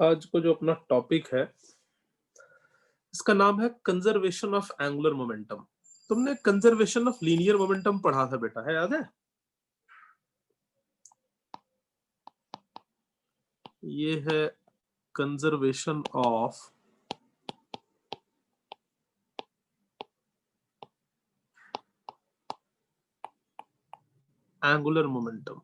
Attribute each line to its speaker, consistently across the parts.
Speaker 1: आज को जो अपना टॉपिक है इसका नाम है कंजर्वेशन ऑफ एंगुलर मोमेंटम। तुमने कंजर्वेशन ऑफ लीनियर मोमेंटम पढ़ा था बेटा, है याद है? ये है कंजर्वेशन ऑफ एंगुलर मोमेंटम।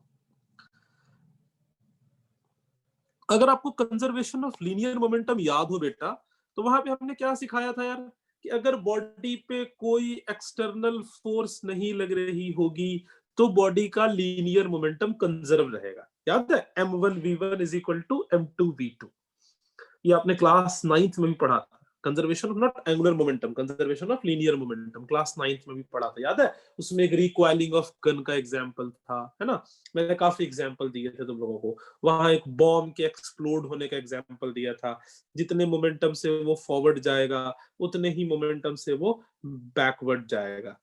Speaker 1: अगर आपको कंजर्वेशन ऑफ लीनियर मोमेंटम याद हो बेटा, तो वहां पे हमने क्या सिखाया था यार कि अगर बॉडी पे कोई एक्सटर्नल फोर्स नहीं लग रही होगी तो बॉडी का लीनियर मोमेंटम कंजर्व रहेगा। याद है? m1v1 is equal to m2v2। ये आपने क्लास 9th में भी पढ़ा था। Conservation of not angular momentum, conservation of linear momentum class 9th में भी पढ़ा था, याद है? उसमें एक रिकॉइलिंग ऑफ गन का एग्जांपल था, है ना? मैंने काफी एग्जांपल दिए थे तुम लोगों को। वहां एक बॉम्ब के एक्सप्लोड होने का एग्जांपल दिया था। जितने मोमेंटम से वो फॉरवर्ड जाएगा उतने ही मोमेंटम से वो बैकवर्ड जाएगा।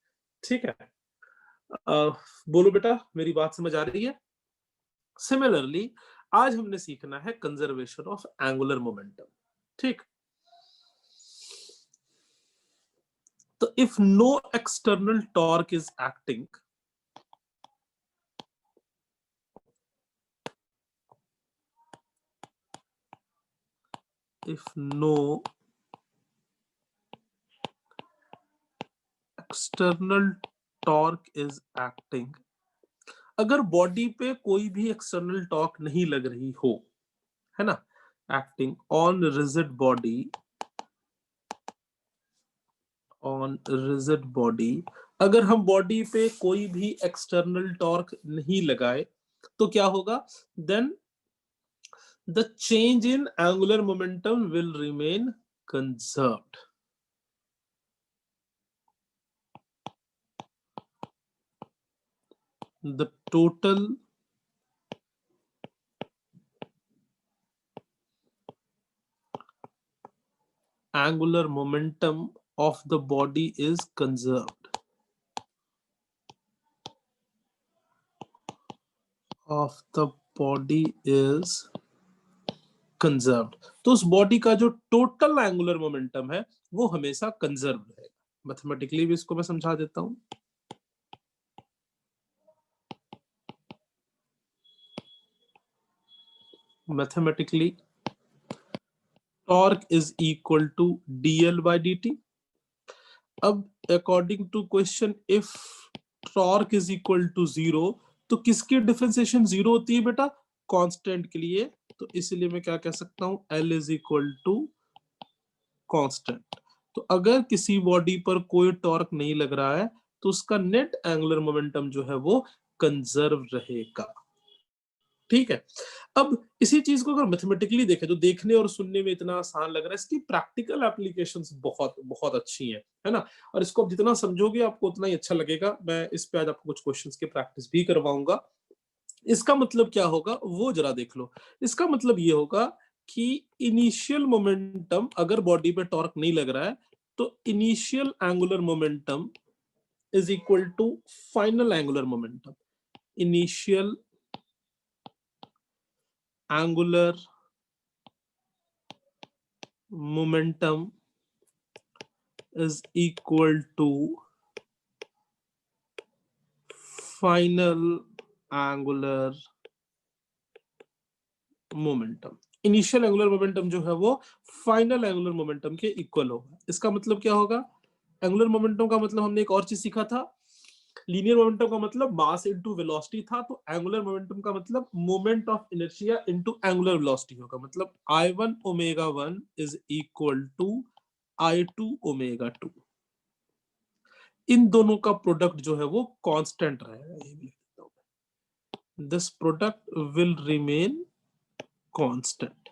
Speaker 1: ठीक है? बोलो बेटा, मेरी बात समझ आ रही है? सिमिलरली आज हमने सीखना है कंजर्वेशन ऑफ एंगुलर मोमेंटम। ठीक, तो if no external torque is acting, if no external torque is acting, अगर बॉडी पे कोई भी एक्सटर्नल टॉर्क नहीं लग रही हो, है ना, acting on rigid body, on rigid body, अगर हम बॉडी पे कोई भी एक्सटर्नल टॉर्क नहीं लगाए तो क्या होगा? Then the change in angular momentum will remain conserved. The total angular momentum of the body is conserved. Of the body is conserved. तो उस बॉडी का जो टोटल एंगुलर मोमेंटम है वो हमेशा कंजर्व रहेगा। मैथमेटिकली भी इसको मैं समझा देता हूं। Mathematically torque is equal to dl by dt। अब according to question, if torque is equal to 0 तो किसकी डिफरेंशिएशन 0 होती है बेटा? कांस्टेंट के लिए। तो इसलिए मैं क्या कह सकता हूं? L is equal to constant. तो अगर किसी बॉडी पर कोई टॉर्क नहीं लग रहा है तो उसका नेट एंगुलर मोमेंटम जो है वो कंजर्व रहेगा। ठीक है? अब इसी चीज को अगर मैथमेटिकली देखें तो देखने और सुनने में इतना आसान लग रहा है, इसकी प्रैक्टिकल एप्लीकेशंस बहुत बहुत अच्छी हैं, है ना? और इसको आप जितना समझोगे आपको उतना ही अच्छा लगेगा। मैं इस पे आज आपको कुछ क्वेश्चंस की प्रैक्टिस भी करवाऊंगा। इसका मतलब क्या होगा वो जरा देख लो। इसका मतलब ये होगा कि इनिशियल मोमेंटम, अगर बॉडी पे टॉर्क नहीं लग रहा है तो initial angular momentum is equal to final angular momentum. Initial angular momentum is equal to final angular momentum। Initial angular momentum जो है वो फाइनल एंगुलर मोमेंटम के इक्वल होगा। इसका मतलब क्या होगा? एंगुलर मोमेंटम का मतलब हमने एक और चीज सीखा था, लीनियर मोमेंटम का मतलब मास इनटू वेलोसिटी था। तो एंगुलर मोमेंटम का मतलब moment of inertia into angular velocity होगा। मतलब I1 omega 1 is equal to I2 omega 2। इन दोनों का प्रोडक्ट जो है वो कांस्टेंट रहेगा। This product will remain constant.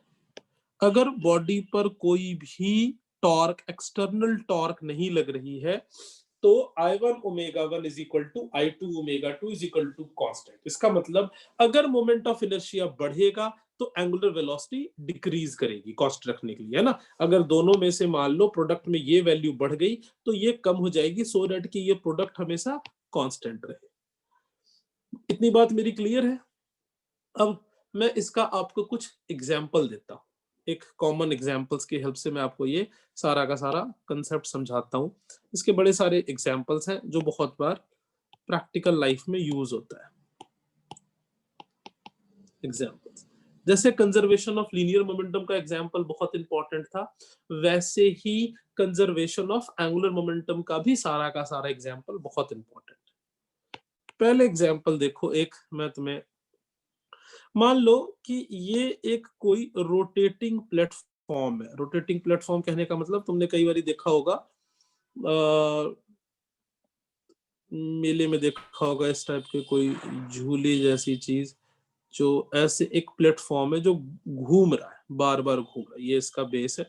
Speaker 1: अगर बॉडी पर कोई भी टॉर्क, एक्सटर्नल टॉर्क नहीं लग रही है तो I1 omega 1 is equal to I2 omega 2 is equal to constant. इसका मतलब अगर मोमेंट ऑफ इनर्शिया बढ़ेगा तो एंगुलर वेलोसिटी डिक्रीज करेगी कांस्टेंट रखने के लिए, है ना? अगर दोनों में से मान लो प्रोडक्ट में ये वैल्यू बढ़ गई तो ये कम हो जाएगी, सो दैट कि ये प्रोडक्ट हमेशा कांस्टेंट रहे। इतनी बात मेरी क्लियर है? अब मैं इसका आपको कुछ एग्जाम्पल देता हूं। एक कॉमन एग्जांपल्स की हेल्प से मैं आपको ये सारा का सारा कंसेप्ट समझाता हूँ। इसके बड़े सारे एग्जांपल्स हैं जो बहुत बार प्रैक्टिकल लाइफ में यूज होता है। एग्जांपल्स जैसे कंजर्वेशन ऑफ लीनियर मोमेंटम का एग्जांपल बहुत इंपॉर्टेंट था, वैसे ही कंजर्वेशन ऑफ एंगुलर मोमेंटम का भी सारा का सारा एग्जांपल बहुत इंपॉर्टेंट है। पहले एग्जांपल देखो, एक मैं तुम्हें मान लो कि ये एक कोई रोटेटिंग प्लेटफॉर्म है। रोटेटिंग प्लेटफॉर्म कहने का मतलब तुमने कई बार देखा होगा, मेले में देखा होगा इस टाइप के कोई झूले जैसी चीज, जो ऐसे एक प्लेटफॉर्म है जो घूम रहा है, बार बार घूम रहा है। ये इसका बेस है,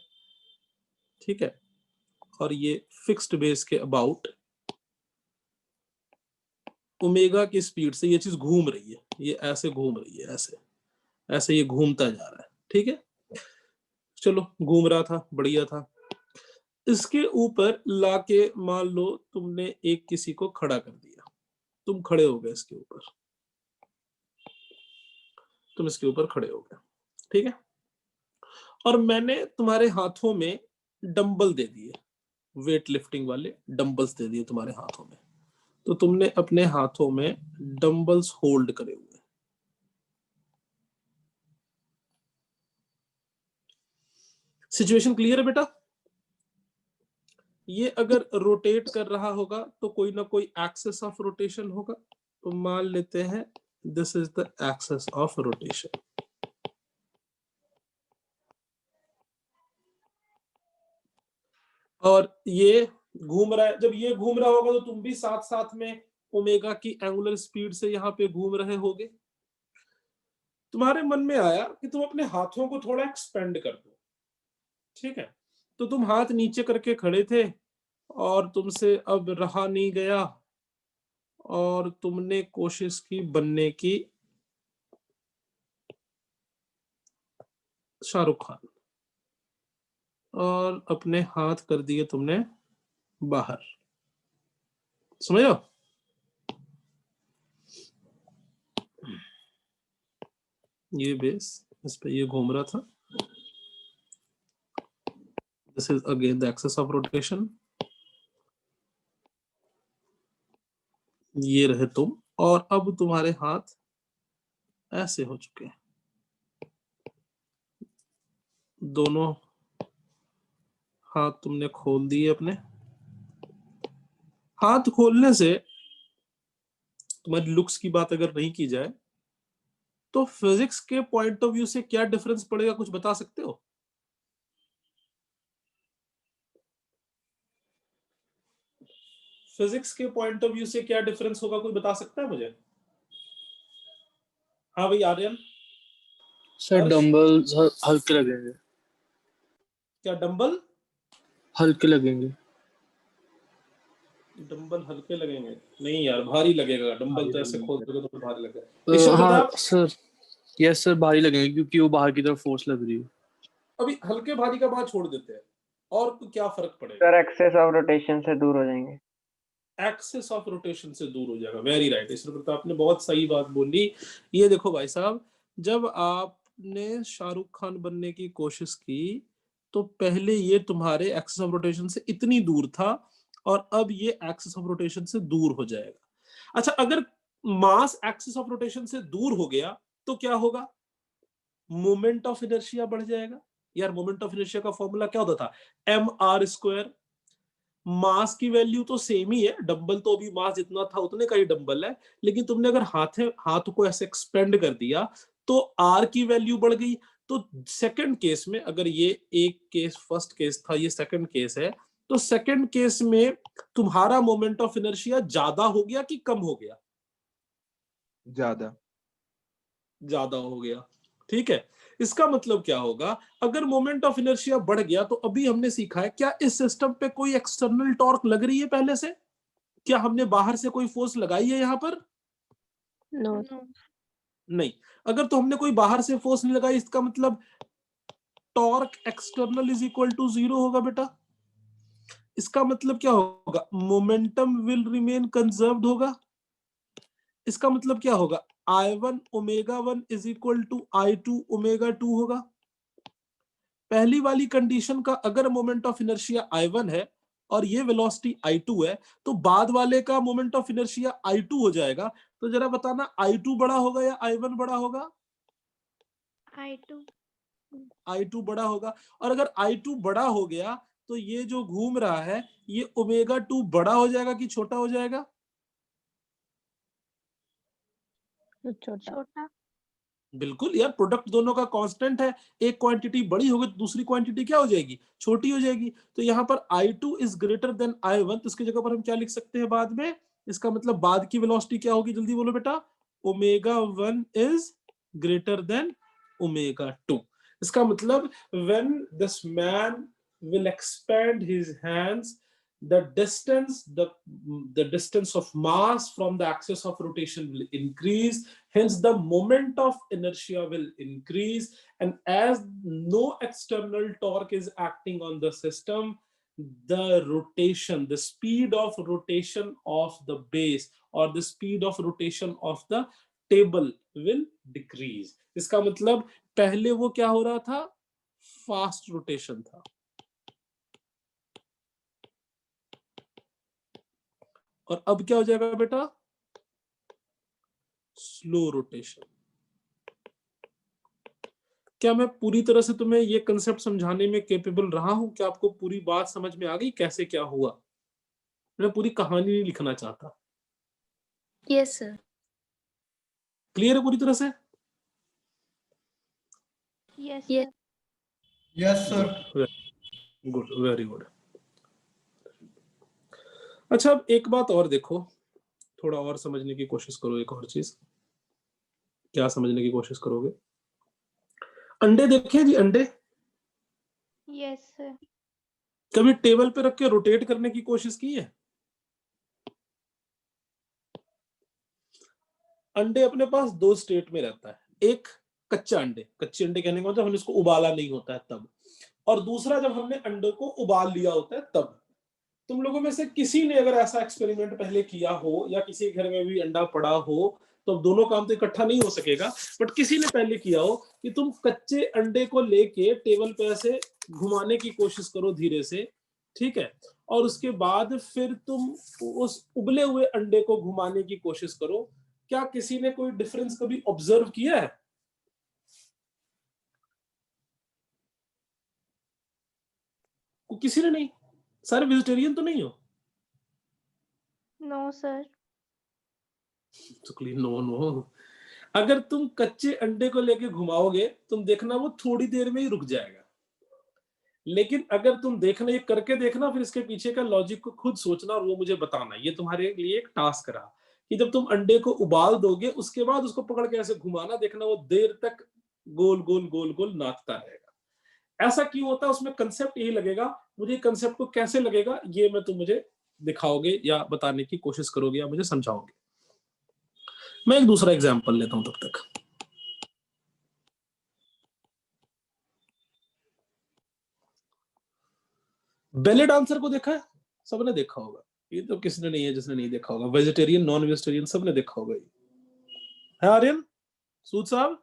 Speaker 1: ठीक है, और ये फिक्स्ड बेस के अबाउट ओमेगा की स्पीड से ये चीज घूम रही है, ये ऐसे घूम रही है, ऐसे ऐसे ये घूमता जा रहा है, ठीक है। चलो घूम रहा था, बढ़िया था। इसके ऊपर लाके मान लो तुमने एक किसी को खड़ा कर दिया, तुम खड़े हो गए इसके ऊपर, तुम इसके ऊपर खड़े हो गए, ठीक है। और मैंने तुम्हारे हाथों में डंबल दे दिए, वेट लिफ्टिंग वाले डंबल्स दे दिए तुम्हारे हाथों में, तो तुमने अपने हाथों में डंबल्स होल्ड करे हुए। सिचुएशन क्लियर है बेटा? ये अगर रोटेट कर रहा होगा तो कोई ना कोई एक्सेस ऑफ रोटेशन होगा, तो मान लेते हैं this is the axis of rotation. और ये घूम रहा है, जब ये घूम रहा होगा तो तुम भी साथ साथ में ओमेगा की एंगुलर स्पीड से यहाँ पे घूम रहे होगे। तुम्हारे मन में आया कि तुम अपने हाथों को थोड़ा एक्सपेंड कर दो, ठीक है। तो तुम हाथ नीचे करके खड़े थे और तुमसे अब रहा नहीं गया और तुमने कोशिश की बनने की शाहरुख खान, और अपने हाथ कर दिए तुमने बाहर, समझो? ये बेस इस पे ये घूम रहा था, this is again the axis of rotation. ये रहे तुम, और अब तुम्हारे हाथ ऐसे हो चुके हैं, दोनों हाथ तुमने खोल दिए अपने। हाथ खोलने से तुम्हारी लुक्स की बात अगर नहीं की जाए तो फिजिक्स के पॉइंट ऑफ व्यू से क्या डिफरेंस पड़ेगा, कुछ बता सकते हो? फिजिक्स के पॉइंट ऑफ व्यू से क्या डिफरेंस होगा, कोई बता सकता है मुझे? हाँ भाई आर्यन।
Speaker 2: सर डंबल हल्के लगेंगे।
Speaker 1: क्या डंबल
Speaker 2: हल्के लगेंगे।
Speaker 1: डंबल हल्के लगेंगे? नहीं यार, भारी लगेगा डंबल,
Speaker 2: भारी
Speaker 1: तो ऐसे खोल
Speaker 2: लगेंगे।
Speaker 1: दोगे तो भारी लगेगा। ईश्वर
Speaker 2: हाँ
Speaker 1: प्रताप,
Speaker 2: सर, यस सर भारी लगेंगे क्योंकि वो बाहर की तरफ फोर्स लग रही है।
Speaker 1: अभी हल्के भारी का बात छोड़ देते हैं, और क्या फर्क पड़ेगा?
Speaker 3: सर एक्सेस ऑफ रोटेशन से दूर हो जाएंगे।
Speaker 1: एक्सेस ऑफ रोटेशन से दूर हो जाएगा, वेरी राइट ईश्वर प्रताप ने बहुत सही बात बोली। ये देखो भाई साहब, जब आपने शाहरुख खान बनने की कोशिश की तो पहले ये तुम्हारे एक्सेस ऑफ रोटेशन से इतनी दूर था, और अब ये एक्सेस ऑफ रोटेशन से दूर हो जाएगा। अच्छा, अगर मास एक्सेस ऑफ रोटेशन से दूर हो गया तो क्या होगा? मोमेंट ऑफ इनर्शिया बढ़ जाएगा। यार मोमेंट ऑफ इनर्शिया का फॉर्मूला क्या होता था? mr²। मास की वैल्यू तो सेम ही है, डंबल तो अभी मास जितना था उतने का ही डंबल है, लेकिन तुमने अगर हाथ को ऐसे एक्सपेंड कर दिया तो आर की वैल्यू बढ़ गई। तो सेकंड केस में, अगर ये एक केस फर्स्ट केस था, ये सेकंड केस है, तो सेकंड केस में तुम्हारा मोमेंट ऑफ इनर्शिया ज्यादा हो गया कि कम हो गया?
Speaker 4: ज्यादा।
Speaker 1: ज्यादा हो गया, ठीक है। इसका मतलब क्या होगा? अगर मोमेंट ऑफ इनर्शिया बढ़ गया तो अभी हमने सीखा है, क्या इस सिस्टम पे कोई एक्सटर्नल टॉर्क लग रही है पहले से? क्या हमने बाहर से कोई फोर्स लगाई है यहाँ पर?
Speaker 5: नो
Speaker 1: नहीं। अगर तो हमने कोई बाहर से फोर्स नहीं लगाई, इसका मतलब torque external is equal to 0 होगा बेटा। इसका मतलब क्या होगा? मोमेंटम विल रिमेन कंजर्व्ड होगा। इसका मतलब क्या होगा? I1 omega 1 is equal to I2 omega 2 होगा। पहली वाली कंडीशन का अगर मोमेंट ऑफ इनर्शिया I1 है और ये वेलोसिटी I2 है, तो बाद वाले का मोमेंट ऑफ इनर्शिया I2 हो जाएगा। तो जरा बताना I2 बड़ा होगा या I1 बड़ा होगा?
Speaker 5: I2
Speaker 1: I2 बड़ा होगा। और अगर I2 बड़ा हो गया तो ये जो घूम रहा है ये ओमेगा 2 बड़ा हो जाएगा कि छोटा हो जाएगा?
Speaker 5: छोटा
Speaker 1: बिल्कुल यार, प्रोडक्ट दोनों का कांस्टेंट है। एक क्वांटिटी बड़ी होगी तो दूसरी क्वांटिटी क्या हो जाएगी? छोटी हो जाएगी। तो यहाँ पर I2 is greater than I1, तो इसकी जगह पर हम क्या लिख सकते हैं बाद में? इसका मतलब बाद की वेलोसिटी क्या होगी? जल्दी बोलो बेटा। Omega 1 is greater than omega 2। इसका मतलब when this man will expand his hands, the distance of mass from the axis of rotation will increase, hence the moment of inertia will increase, and as no external torque is acting on the system, the speed of rotation of the base or the speed of rotation of the table will decrease। इसका मतलब पहले वो क्या हो रहा था? Fast rotation था, और अब क्या हो जाएगा बेटा? Slow rotation. क्या मैं पूरी तरह से तुम्हें ये कंसेप्ट समझाने में कैपेबल रहा हूं? क्या आपको पूरी बात समझ में आ गई कैसे क्या हुआ? मैं पूरी कहानी नहीं लिखना चाहता।
Speaker 5: यस सर
Speaker 1: क्लियर है पूरी तरह से?
Speaker 5: Yes
Speaker 6: yes sir.
Speaker 1: Good, very good. अच्छा, अब एक बात और देखो, थोड़ा और समझने की कोशिश करो। एक और चीज क्या समझने की कोशिश करोगे? अंडे देखे जी, अंडे
Speaker 5: यस सर
Speaker 1: कभी टेबल पे रख के रोटेट करने की कोशिश की है? अंडे अपने पास दो स्टेट में रहता है। एक कच्चा अंडे, कच्चे अंडे कहने का मतलब हमने इसको उबाला नहीं होता है तब, और दूसरा जब हमने अंडे को उबाल लिया होता है तब। तुम लोगों में से किसी ने अगर ऐसा एक्सपेरिमेंट पहले किया हो या किसी घर में भी अंडा पड़ा हो, तो दोनों काम तो इकट्ठा नहीं हो सकेगा, बट किसी ने पहले किया हो कि तुम कच्चे अंडे को लेके टेबल पे ऐसे घुमाने की कोशिश करो धीरे से, ठीक है, और उसके बाद फिर तुम उस उबले हुए अंडे को घुमाने की कोशिश करो। क्या किसी ने कोई डिफरेंस कभी ऑब्जर्व किया है? किसी ने नहीं? सारे वेजिटेरियन तो नहीं हो?
Speaker 5: No sir
Speaker 1: no no. अगर तुम कच्चे अंडे को लेके घुमाओगे तुम देखना वो थोड़ी देर में ही रुक जाएगा, लेकिन अगर तुम देखना, ये करके देखना, फिर इसके पीछे का लॉजिक को खुद सोचना और वो मुझे बताना। ये तुम्हारे लिए एक टास्क रहा कि जब तुम अंडे को उबाल दोगे उसके बाद उसको पकड़ के ऐसे घुमाना, देखना वो देर तक गोल गोल गोल गोल नाचता रहेगा। ऐसा क्यों होता है? उसमें कंसेप्ट यही लगेगा मुझे। कंसेप्ट को कैसे लगेगा ये मैं तुम मुझे दिखाओगे या बताने की कोशिश करोगे या मुझे समझाओगे। मैं एक दूसरा एग्जांपल लेता हूं तब तक। बेले डांसर को देखा है? सबने देखा होगा। ये तो किसने नहीं है जिसने नहीं देखा होगा। वेजिटेरियन, नॉन वेजिटेरियन सबने देखा होगा। ये है आर्यन, सूद साहब?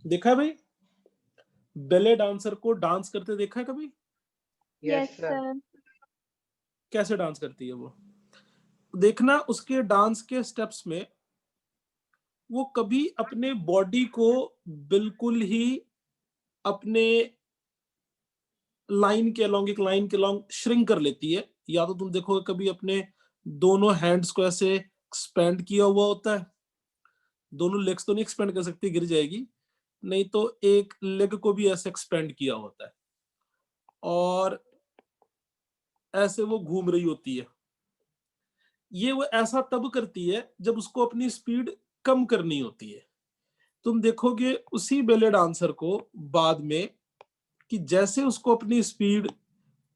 Speaker 1: देखा है भाई? बेले डांसर को डांस करते देखा है कभी?
Speaker 5: यस सर
Speaker 1: कैसे डांस करती है वो? देखना उसके डांस के स्टेप्स में वो कभी अपने बॉडी को बिल्कुल ही अपने लाइन के अलोंग, एक लाइन के अलोंग श्रिंक कर लेती है। या तो तुम देखोगे कभी अपने दोनों हैंड्स को ऐसे एक्सपेंड किया हुआ होता है। दोनों लेग्स तो नहीं एक्सपेंड कर सकती, गिर जाएगी। नहीं तो एक लेग को भी ऐसे एक्सपेंड किया होता है और ऐसे वो घूम रही होती है। ये वो ऐसा तब करती है जब उसको अपनी स्पीड कम करनी होती है। तुम देखोगे उसी बेले डांसर को बाद में कि जैसे उसको अपनी स्पीड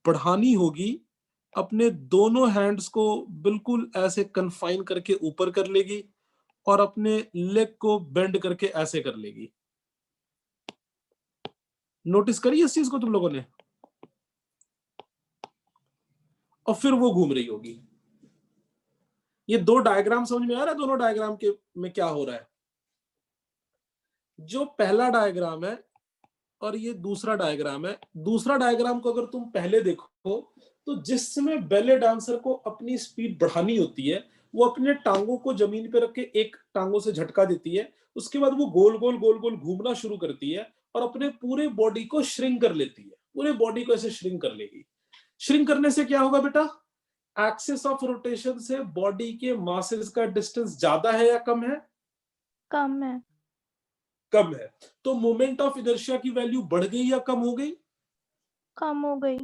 Speaker 1: बढ़ानी होगी, अपने दोनों हैंड्स को बिल्कुल ऐसे कन्फाइन करके ऊपर कर लेगी और अपने लेग को बेंड करके ऐसे कर लेगी। नोटिस करिए इस चीज को तुम लोगों ने? और फिर वो घूम रही होगी। ये दो डायग्राम समझ में आ रहा है, दोनों डायग्राम के में क्या हो रहा है? जो पहला डायग्राम है और ये दूसरा डायग्राम है, दूसरा डायग्राम को अगर तुम पहले देखो तो जिस समय बैले डांसर को अपनी स्पीड बढ़ानी होती है, वो अपने टांगों को जमीन पे रख के एक टांगों से झटका देती है, उसके बाद वो गोल गोल गोल गोल घूमना शुरू करती है और अपने पूरे बॉडी को श्रिंक कर लेती है, पूरे बॉडी को ऐसे श्रिंक कर लेगी। श्रिंक करने से क्या होगा बेटा? एक्सिस ऑफ रोटेशन से बॉडी के मासेस का डिस्टेंस ज्यादा है या कम है?
Speaker 5: कम है।
Speaker 1: कम है। तो मोमेंट ऑफ इनर्शिया की वैल्यू बढ़ गई या कम हो गई?
Speaker 5: कम हो गई।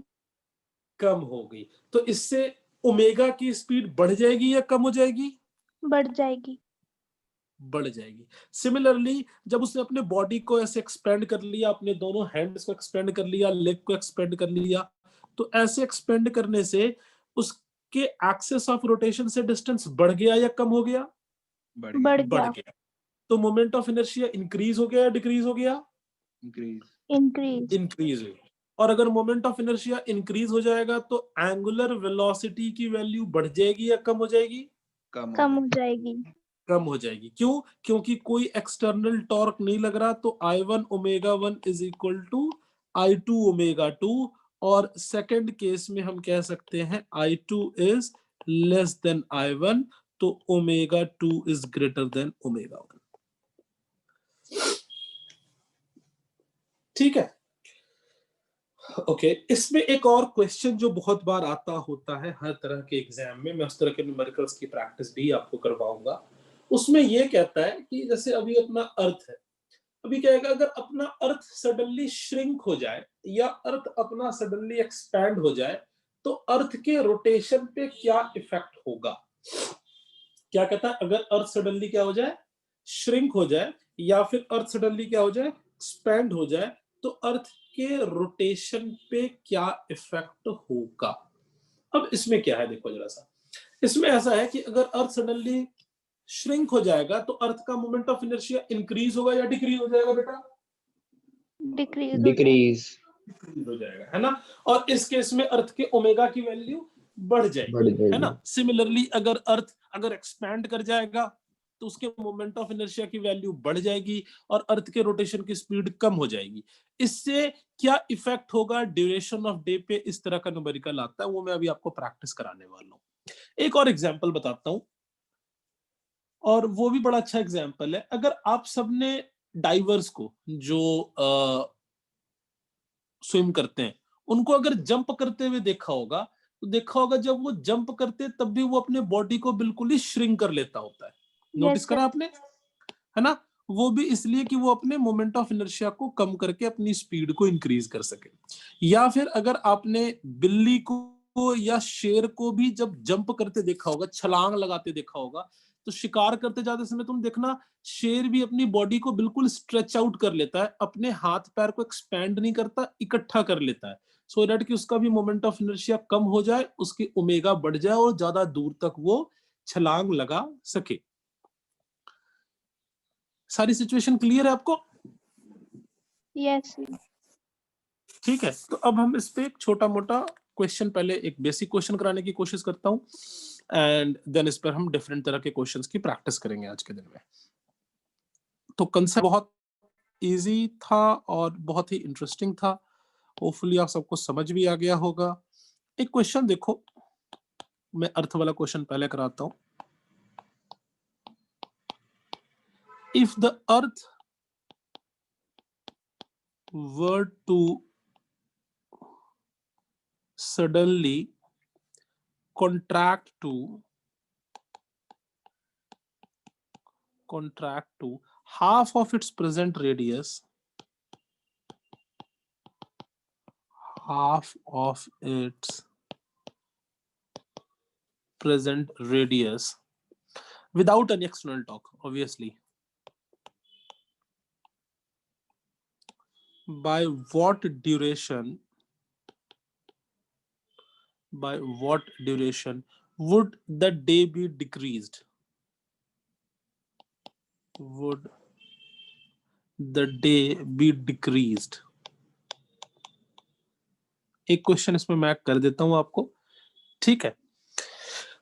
Speaker 1: कम हो गई। तो इससे ओमेगा की स्पीड बढ़ जाएगी या कम हो जाएगी?
Speaker 5: बढ़ जाएगी।
Speaker 1: बढ़ जाएगी। सिमिलरली जब उसने अपने बॉडी को ऐसे एक्सपेंड कर लिया, अपने दोनों हैंड्स को एक्सपेंड कर लिया, लेग को एक्सपेंड कर लिया, तो ऐसे एक्सपेंड करने से उसके एक्सिस ऑफ रोटेशन से डिस्टेंस बढ़ गया या कम हो गया?
Speaker 5: बढ़ गया।
Speaker 1: तो मोमेंट ऑफ इनर्शिया इंक्रीज हो गया या डिक्रीज हो गया?
Speaker 5: इंक्रीज।
Speaker 1: इंक्रीज हुई। और अगर मोमेंट ऑफ इनर्शिया इंक्रीज हो जाएगा तो एंगुलर वेलोसिटी की वैल्यू बढ़ जाएगी या कम हो जाएगी?
Speaker 5: कम हो जाएगी।
Speaker 1: कम हो जाएगी। क्यों? क्योंकि कोई एक्सटर्नल टॉर्क नहीं लग रहा, तो I1 omega 1 is equal to I2 omega 2, और सेकंड केस में हम कह सकते हैं I2 is less than I1, तो omega 2 is greater than omega 1। ठीक है, ओके। इसमें एक और क्वेश्चन जो बहुत बार आता होता है हर तरह के एग्जाम में, मैं उस तरह के न्यूमेरिकल्स की प्रैक्टिस भी आपको करवाऊंगा। उसमें ये कहता है कि जैसे अभी अपना अर्थ है, अभी क्या है, अगर अपना अर्थ सडनली श्रिंक हो जाए या अर्थ अपना सडनली एक्सपैंड हो जाए तो अर्थ के रोटेशन पे क्या इफेक्ट होगा? क्या कहता है, अगर अर्थ सडनली क्या हो जाए, श्रिंक हो जाए, या फिर अर्थ सडनली क्या हो जाए, एक्सपैंड हो जाए, तो अर्थ के रोटेशन पे क्या इफेक्ट होगा? अब इसमें क्या है, देखो जरा सा, इसमें ऐसा है कि अगर अर्थ सडनली श्रिंक हो जाएगा तो अर्थ का मोमेंट ऑफ इनर्शिया इंक्रीज होगा या डिक्रीज हो जाएगा बेटा?
Speaker 3: डिक्रीज
Speaker 1: हो जाएगा, है ना। और इस केस में अर्थ के ओमेगा की वैल्यू बढ़ जाएगी, है ना। सिमिलरली अगर अर्थ अगर एक्सपैंड कर जाएगा तो उसके मोमेंट ऑफ इनर्शिया की वैल्यू बढ़ जाएगी और अर्थ के रोटेशन की स्पीड कम हो जाएगी। इससे क्या इफेक्ट होगा ड्यूरेशन ऑफ डे पे? इस तरह का न्यूमेरिकल आता है, वो मैं अभी आपको प्रैक्टिस कराने वाला हूँ। एक और एग्जांपल बताता हूँ, और वो भी बड़ा अच्छा एग्जांपल है। अगर आप सबने डाइवर्स को जो स्विम करते हैं उनको अगर जंप करते हुए देखा होगा, तो देखा होगा जब वो जंप करते तब भी वो अपने बॉडी को बिल्कुल ही श्रिंक कर लेता होता है। नोटिस करा आपने, है ना। वो भी इसलिए कि वो अपने मोमेंट ऑफ इनर्शिया को कम करके अपनी स्पीड को इंक्रीज कर सके। या फिर अगर आपने बिल्ली को या शेर को भी जब जंप करते देखा होगा, छलांग लगाते देखा होगा, तो शिकार करते जाते समय तुम देखना शेर भी अपनी बॉडी को बिल्कुल स्ट्रेच आउट कर लेता है, अपने हाथ पैर को एक्सपैंड नहीं करता, इकट्ठा कर लेता है, सो दैट कि उसका भी मोमेंट ऑफ इनर्शिया कम हो जाए, उसकी ओमेगा बढ़ जाए और ज्यादा दूर तक वो छलांग लगा सके। सारी सिचुएशन क्लियर है आपको?
Speaker 5: यस।
Speaker 1: ठीक है, तो अब हम इस पे एक छोटा मोटा क्वेश्चन, पहले एक बेसिक क्वेश्चन कराने की कोशिश करता हूं, एंड देन इस पर हम डिफरेंट तरह के क्वेश्चंस की प्रैक्टिस करेंगे आज के दिन में। तो कंसेप्ट बहुत इजी था और बहुत ही इंटरेस्टिंग था, होपफुली आप सबको समझ भी आ गया होगा। एक क्वेश्चन देखो, मैं अर्थ वाला क्वेश्चन पहले कराता हूं। If the earth were to suddenly contract to half of its present radius, without any external torque, obviously, by what duration would the day be decreased? Would the day be decreased? एक question इसमें मैं कर देता हूं आपको, ठीक है।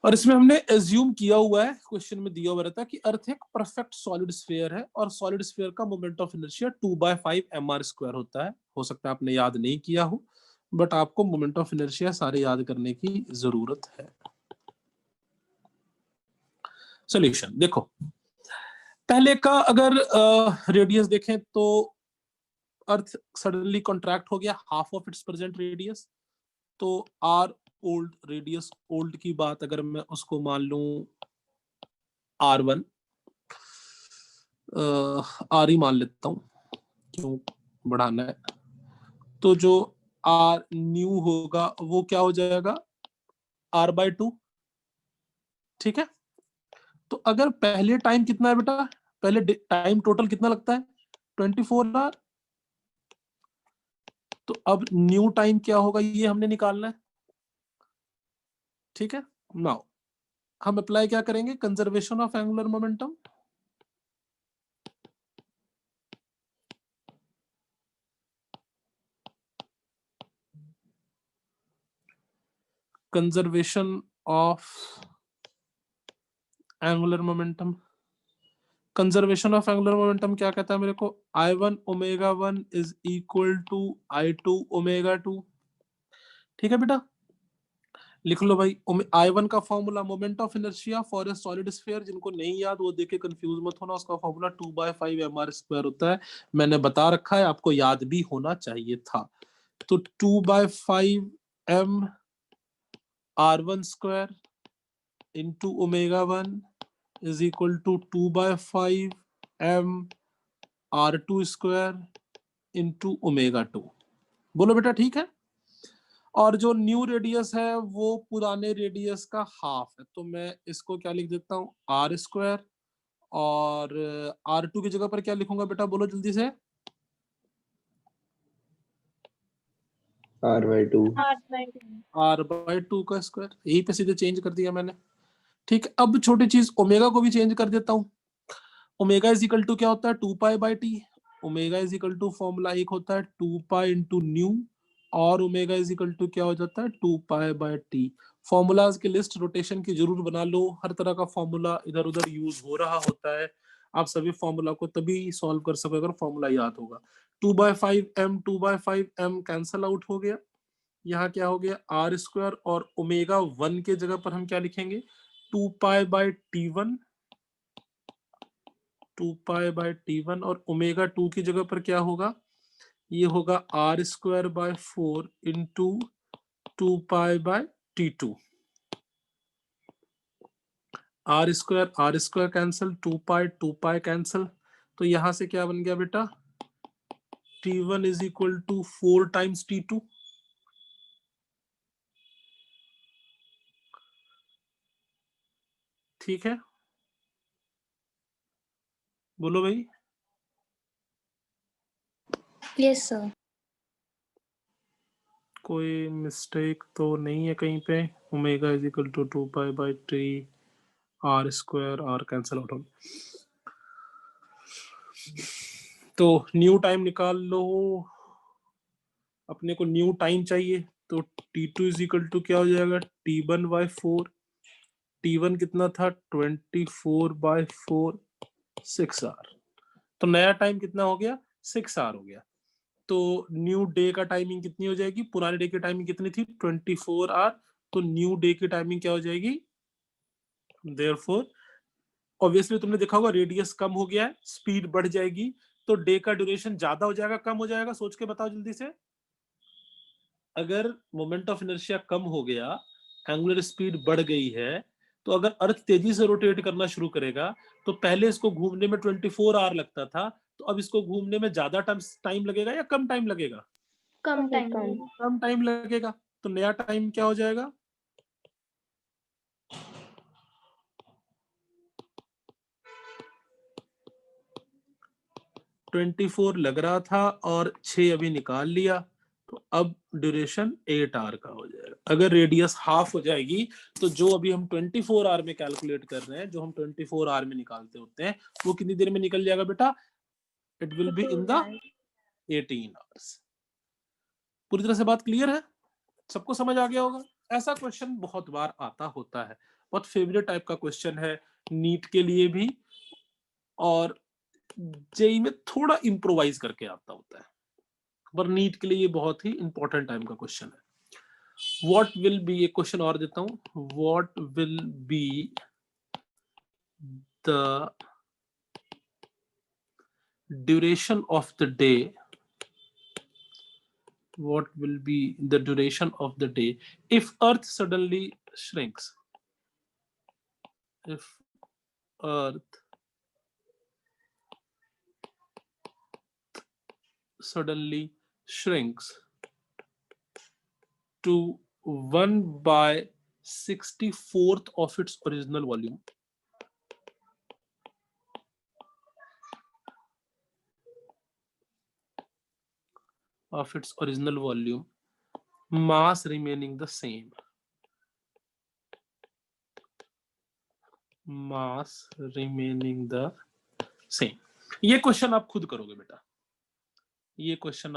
Speaker 1: और इसमें हमने एज्यूम किया हुआ है, क्वेश्चन में दिया हुआ रहता है कि अर्थ एक परफेक्ट सॉलिड स्फीयर है और सॉलिड स्फीयर का मोमेंट ऑफ इनर्शिया 2/5 mr² होता है। हो सकता है आपने याद नहीं किया हो, बट आपको मोमेंट ऑफ इनर्शिया सारे याद करने की जरूरत है। सॉल्यूशन देखो, पहले का अगर रेडियस देखें तो अर्थ सडनली कॉन्ट्रैक्ट हो गया half of its present radius, तो आर ओल्ड रेडियस, ओल्ड की बात अगर मैं उसको मान लूं R1, आर ही मान लेता हूं, क्यों बढ़ाना है, तो जो आर न्यू होगा वो क्या हो जाएगा R/2। ठीक है, तो अगर पहले टाइम कितना है बेटा, पहले टाइम टोटल कितना लगता है 24 आवर, तो अब न्यू टाइम क्या होगा ये हमने निकालना है। ठीक है, नाउ हम अप्लाई क्या करेंगे, conservation of angular momentum. Conservation of angular momentum, conservation of angular momentum क्या कहता है मेरे को, I1 ω1 is equal to I2 ω2। ठीक है बेटा, लिख लो भाई, I1 का formula moment of inertia for a solid sphere, जिनको नहीं याद वो देख के कंफ्यूज मत होना, उसका फॉर्मूला 2/5 mr² होता है। मैंने बता रखा है, आपको याद भी होना चाहिए था। तो 2/5 mr1² into ω1 is equal to 2/5 mr2² into ω2। बोलो बेटा ठीक है। और जो न्यू रेडियस है वो पुराने रेडियस का हाफ है, तो मैं इसको क्या लिख देता हूँ R², और R2 की जगह पर क्या लिखूंगा बेटा, बोलो जल्दी से,
Speaker 3: R/2
Speaker 1: R/2 का स्क्वायर, यही पे सीधे चेंज कर दिया मैंने। ठीक है, अब छोटी चीज ओमेगा को भी चेंज कर देता हूँ। ओमेगा इज इक्वल टू क्या होता है 2π/t, omega is equal to formula एक होता है 2π इंटू न्यू, और ओमेगा इज इक्वल टू क्या हो जाता है 2π/t। फॉर्मूलाज की लिस्ट रोटेशन की जरूर बना लो, हर तरह का फॉर्मूला इधर उधर यूज हो रहा होता है, आप सभी फॉर्मूला को तभी सॉल्व कर सकोगे अगर फॉर्मूला याद होगा। 2/5 कैंसल आउट हो गया, यहाँ क्या हो गया R², और ω1 के जगह पर हम क्या लिखेंगे 2π/t1, 2π/t1, और ω2 की जगह पर क्या होगा, ये होगा R²/4 into 2π/t2। R² cancel, 2π cancel, तो यहां से क्या बन गया बेटा T1 is equal to 4 times T2। ठीक है, बोलो भाई।
Speaker 7: Yes sir.
Speaker 1: कोई मिस्टेक तो नहीं है कहीं पे, omega is equal to 2π/t, R², और कैंसल आउट हो गया। तो न्यू टाइम निकाल लो, अपने को न्यू टाइम चाहिए, तो T2 इज इक्वल टू क्या हो जाएगा T1/4, T1 कितना था 24/4, 6 आवर, तो नया टाइम कितना हो गया 6 आवर हो गया। तो न्यू डे का टाइमिंग कितनी हो जाएगी, पुराने डे की टाइमिंग कितनी थी 24 आवर, तो न्यू डे की टाइमिंग क्या हो जाएगी, देयरफॉर ऑब्वियसली तुमने देखा होगा रेडियस कम हो गया है, स्पीड बढ़ जाएगी, तो डे का ड्यूरेशन ज्यादा हो जाएगा कम हो जाएगा, सोच के बताओ जल्दी से। अगर मोमेंट ऑफ इनर्शिया कम हो गया, एंगुलर स्पीड बढ़ गई है, तो अगर अर्थ तेजी से रोटेट करना शुरू करेगा, तो पहले इसको घूमने में 24 आवर लगता था, तो अब इसको घूमने में ज्यादा टाइम लगेगा या कम टाइम लगेगा,
Speaker 7: कम टाइम।
Speaker 1: कम टाइम लगेगा। तो नया टाइम क्या हो जाएगा 24 लग रहा था और 6 अभी निकाल लिया, तो अब ड्यूरेशन 8 आवर का हो जाएगा। अगर रेडियस हाफ हो जाएगी, तो जो अभी हम 24 आवर में कैलकुलेट कर रहे हैं, जो हम 24 आवर में निकालते होते हैं, वो कितनी देर में निकल जाएगा बेटा, it will be in the 18 hours. पूरी तरह से बात क्लियर है, सबको समझ आ गया होगा। ऐसा क्वेश्चन बहुत बार आता होता है, बहुत फेवरेट टाइप का क्वेश्चन है नीट के लिए भी, और जेई में थोड़ा इम्प्रोवाइज करके आता होता है, पर नीट के लिए ये बहुत ही इंपॉर्टेंट टाइम का क्वेश्चन है। व्हाट विल बी, एक क्वेश्चन और देता हूं, what will be the duration of the day, what will be the duration of the day if earth suddenly shrinks? If earth suddenly shrinks to 1/64th of its original volume, mass remaining the same, mass remaining the same। ये question आप खुद करोगे बेटा, ये question